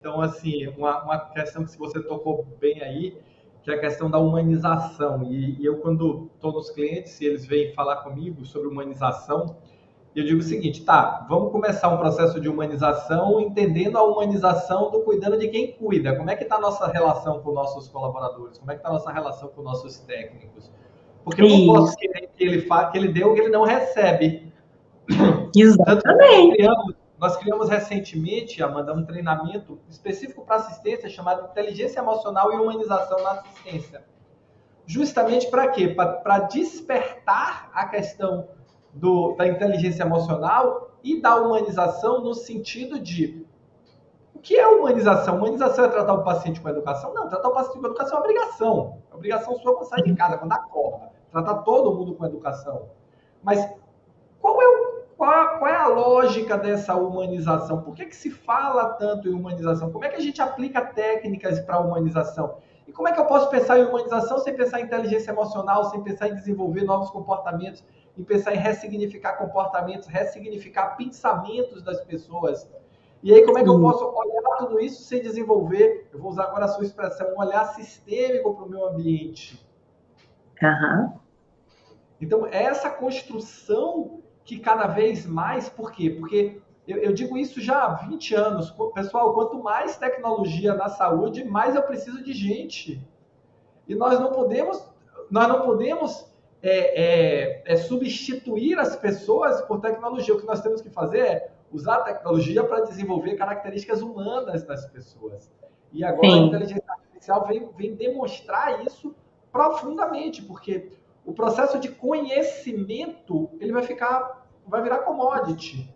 Então, assim, uma questão que você tocou bem aí, que é a questão da humanização. E eu, quando estou nos clientes e eles vêm falar comigo sobre humanização, eu digo o seguinte, tá, vamos começar um processo de humanização, entendendo a humanização do cuidando de quem cuida. Como é que está a nossa relação com nossos colaboradores? Como é que está a nossa relação com nossos técnicos? Porque eu não posso querer que ele dê o que ele não recebe. Tanto que nós criamos recentemente, Amanda, um treinamento específico para assistência chamado Inteligência Emocional e Humanização na Assistência. Justamente para quê? Para despertar a questão da inteligência emocional e da humanização no sentido de o que é humanização? Humanização é tratar o paciente com educação? Não, tratar o paciente com educação é obrigação. É obrigação sua quando sai de casa, quando acorda. Tratar todo mundo com educação. Mas qual é a lógica dessa humanização? Por que se fala tanto em humanização? Como é que a gente aplica técnicas para a humanização? E como é que eu posso pensar em humanização sem pensar em inteligência emocional, sem pensar em desenvolver novos comportamentos, em pensar em ressignificar comportamentos, ressignificar pensamentos das pessoas? E aí, como é que eu posso olhar tudo isso sem desenvolver, eu vou usar agora a sua expressão, um olhar sistêmico para o meu ambiente? Então, essa construção que cada vez mais, por quê? Porque eu digo isso já há 20 anos. Pessoal, quanto mais tecnologia na saúde, mais eu preciso de gente. E nós não podemos substituir as pessoas por tecnologia. O que nós temos que fazer é usar a tecnologia para desenvolver características humanas das pessoas. E agora a inteligência artificial vem demonstrar isso profundamente, porque o processo de conhecimento ele vai virar commodity.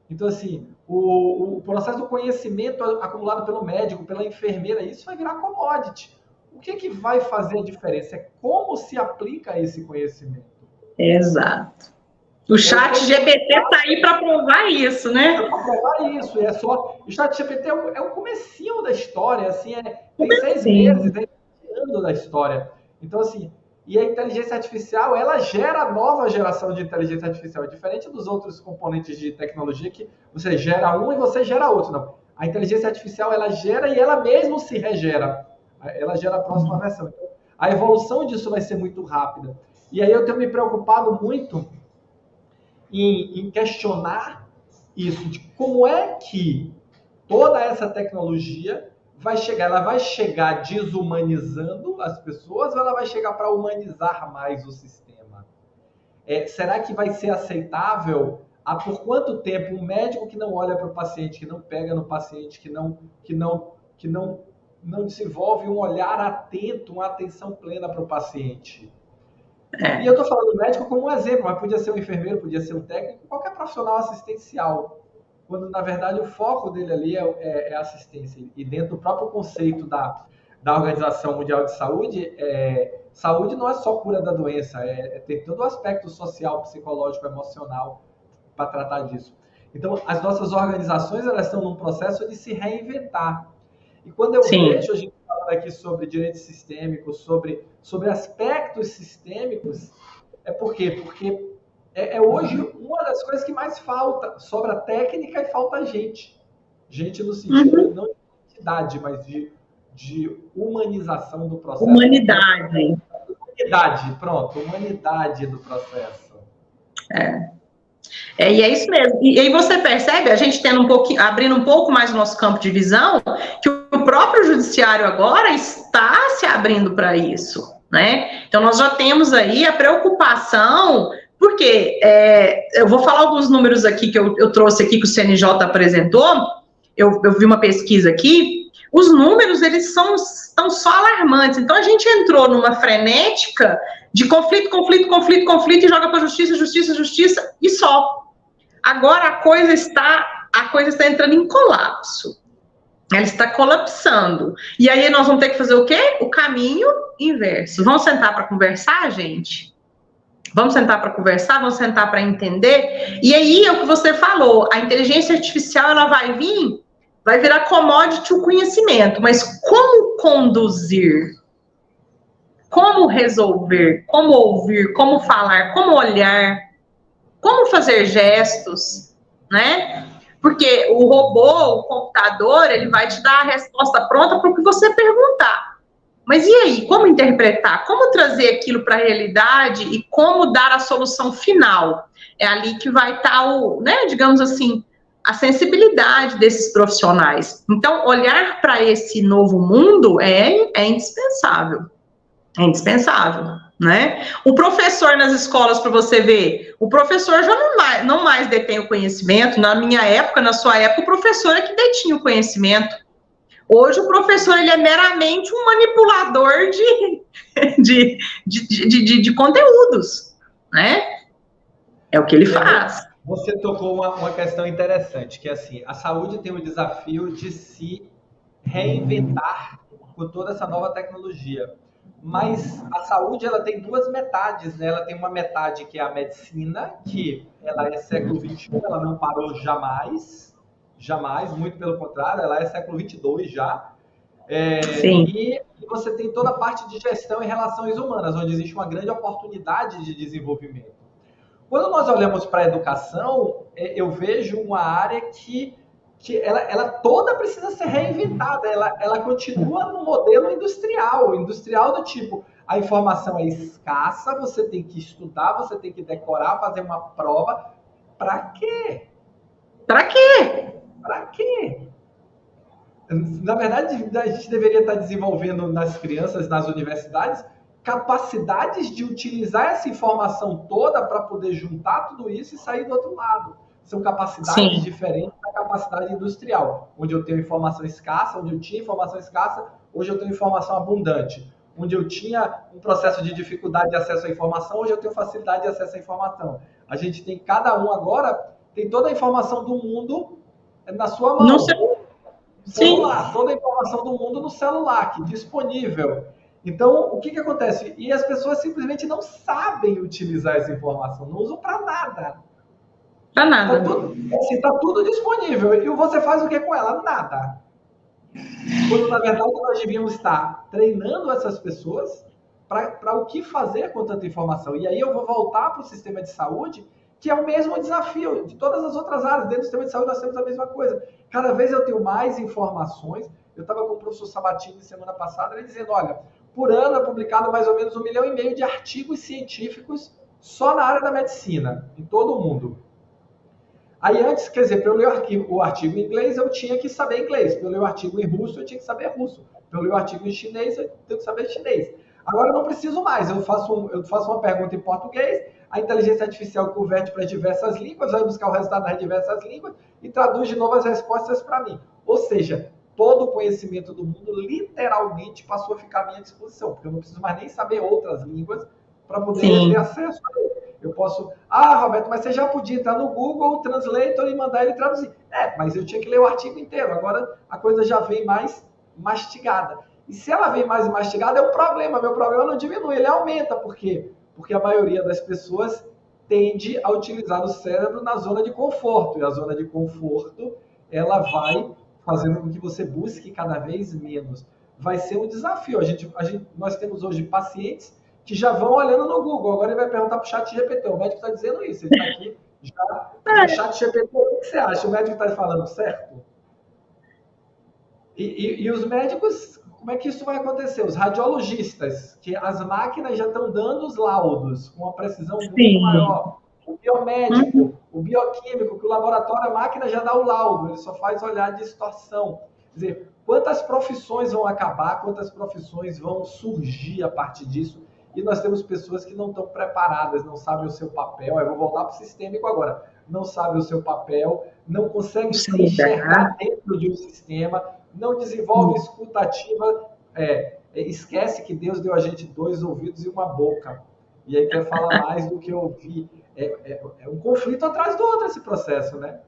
Então, assim, o processo do conhecimento acumulado pelo médico, pela enfermeira, isso vai virar commodity. O que vai fazer a diferença? É como se aplica esse conhecimento. Exato. O chat GPT está aí para provar isso, né? Para provar isso. O chat GPT é o comecinho da história, assim, tem 6 meses, é ano da história. Então, assim, e a inteligência artificial, ela gera nova geração de inteligência artificial. É diferente dos outros componentes de tecnologia que você gera um e você gera outro. Não. A inteligência artificial, ela gera e ela mesmo se regera. Ela gera a próxima versão. Então, a evolução disso vai ser muito rápida. E aí eu tenho me preocupado muito em questionar isso, de como é que toda essa tecnologia vai chegar. Ela vai chegar desumanizando as pessoas ou ela vai chegar para humanizar mais o sistema? Será que vai ser aceitável por quanto tempo um médico que não olha para o paciente, que não pega no paciente, que não desenvolve um olhar atento, uma atenção plena para o paciente? E eu estou falando do médico como um exemplo, mas podia ser um enfermeiro, podia ser um técnico, qualquer profissional assistencial, quando na verdade o foco dele ali é assistência. E dentro do próprio conceito da Organização Mundial de Saúde, saúde não é só cura da doença, tem todo o aspecto social, psicológico, emocional para tratar disso. Então, as nossas organizações, elas estão num processo de se reinventar. E quando eu vejo a gente falando aqui sobre direitos sistêmicos, sobre aspectos sistêmicos, por quê? Porque hoje uma das coisas que mais falta, sobra técnica e falta gente. Gente no sentido não de identidade, mas de humanização do processo. Humanidade, pronto, humanidade do processo. E é isso mesmo. E aí você percebe, a gente tendo abrindo um pouco mais o nosso campo de visão, que o próprio judiciário agora está se abrindo para isso, né? Então nós já temos aí a preocupação, porque eu vou falar alguns números aqui que eu trouxe aqui que o CNJ apresentou, eu vi uma pesquisa aqui, os números eles estão só alarmantes, então a gente entrou numa frenética de conflito e joga para justiça e só. Agora a coisa está entrando em colapso. Ela está colapsando. E aí nós vamos ter que fazer o quê? O caminho inverso. Vamos sentar para conversar, gente? Vamos sentar para conversar, vamos sentar para entender. E aí é o que você falou, a inteligência artificial ela vai virar commodity o conhecimento, mas como conduzir? Como resolver? Como ouvir? Como falar? Como olhar? Como fazer gestos, né? Porque o robô, o computador, ele vai te dar a resposta pronta para o que você perguntar. Mas e aí, como interpretar? Como trazer aquilo para a realidade e como dar a solução final? É ali que vai estar digamos assim, a sensibilidade desses profissionais. Então, olhar para esse novo mundo é indispensável. É indispensável, né? O professor nas escolas, para você ver, o professor já não mais detém o conhecimento. Na minha época, na sua época, o professor é que detinha o conhecimento. Hoje, o professor ele é meramente um manipulador de conteúdos, né? É o que ele faz. Você tocou uma questão interessante, que é assim, a saúde tem o desafio de se reinventar com toda essa nova tecnologia. Mas a saúde ela tem duas metades, né? Ela tem uma metade que é a medicina, que ela é século XXI, ela não parou jamais, jamais, muito pelo contrário, ela é século XXII já. E você tem toda a parte de gestão e relações humanas, onde existe uma grande oportunidade de desenvolvimento. Quando nós olhamos para a educação, eu vejo uma área que ela toda precisa ser reinventada, ela continua no modelo industrial do tipo, a informação é escassa, você tem que estudar, você tem que decorar, fazer uma prova. Para quê? Para quê? Para quê? Na verdade, a gente deveria estar desenvolvendo nas crianças, nas universidades, capacidades de utilizar essa informação toda para poder juntar tudo isso e sair do outro lado. São capacidades diferentes da capacidade industrial, onde eu tenho informação escassa, onde eu tinha informação escassa, hoje eu tenho informação abundante. Onde eu tinha um processo de dificuldade de acesso à informação, hoje eu tenho facilidade de acesso à informação. A gente tem, cada um agora, tem toda a informação do mundo na sua mão. No celular, toda a informação do mundo no celular, aqui, disponível. Então, o que acontece? E as pessoas simplesmente não sabem utilizar essa informação, não usam para nada. Para nada. Tá tudo disponível. E você faz o que com ela? Nada. Quando, na verdade, nós devíamos estar treinando essas pessoas para o que fazer com tanta informação. E aí eu vou voltar para o sistema de saúde, que é o mesmo desafio de todas as outras áreas. Dentro do sistema de saúde nós temos a mesma coisa. Cada vez eu tenho mais informações. Eu estava com o professor Sabatini semana passada, ele dizendo, olha, por ano é publicado mais ou menos 1,5 milhão de artigos científicos só na área da medicina, em todo o mundo. Aí antes, quer dizer, para eu ler o artigo em inglês, eu tinha que saber inglês. Para eu ler o artigo em russo, eu tinha que saber russo. Para eu ler o artigo em chinês, eu tenho que saber chinês. Agora eu não preciso mais. Eu faço uma pergunta em português, a inteligência artificial converte para diversas línguas, vai buscar o resultado nas diversas línguas e traduz de novo as respostas para mim. Ou seja, todo o conhecimento do mundo literalmente passou a ficar à minha disposição, porque eu não preciso mais nem saber outras línguas para poder ter acesso a ele. Eu posso, Roberto, mas você já podia entrar no Google Translator e mandar ele traduzir. Mas eu tinha que ler o artigo inteiro, agora a coisa já vem mais mastigada. E se ela vem mais mastigada, é um problema, meu problema não diminui, ele aumenta. Por quê? Porque a maioria das pessoas tende a utilizar o cérebro na zona de conforto, e a zona de conforto, ela vai fazendo com que você busque cada vez menos. Vai ser um desafio. Nós temos hoje pacientes que já vão olhando no Google. Agora ele vai perguntar para o chat GPT. O médico está dizendo isso. Ele está aqui já. O chat GPT, o que você acha? O médico está falando certo? E os médicos, como é que isso vai acontecer? Os radiologistas, que as máquinas já estão dando os laudos com uma precisão muito maior. O biomédico, o bioquímico, que o laboratório, a máquina já dá o laudo, ele só faz olhar de distorção. Quer dizer, quantas profissões vão acabar, quantas profissões vão surgir a partir disso? E nós temos pessoas que não estão preparadas, não sabem o seu papel. Eu vou voltar para o sistêmico agora. Não sabem o seu papel, não conseguem se enxergar dentro de um sistema, não desenvolvem escuta ativa, esquece que Deus deu a gente 2 ouvidos e uma boca. E aí quer falar mais do que ouvir. É um conflito atrás do outro esse processo, né?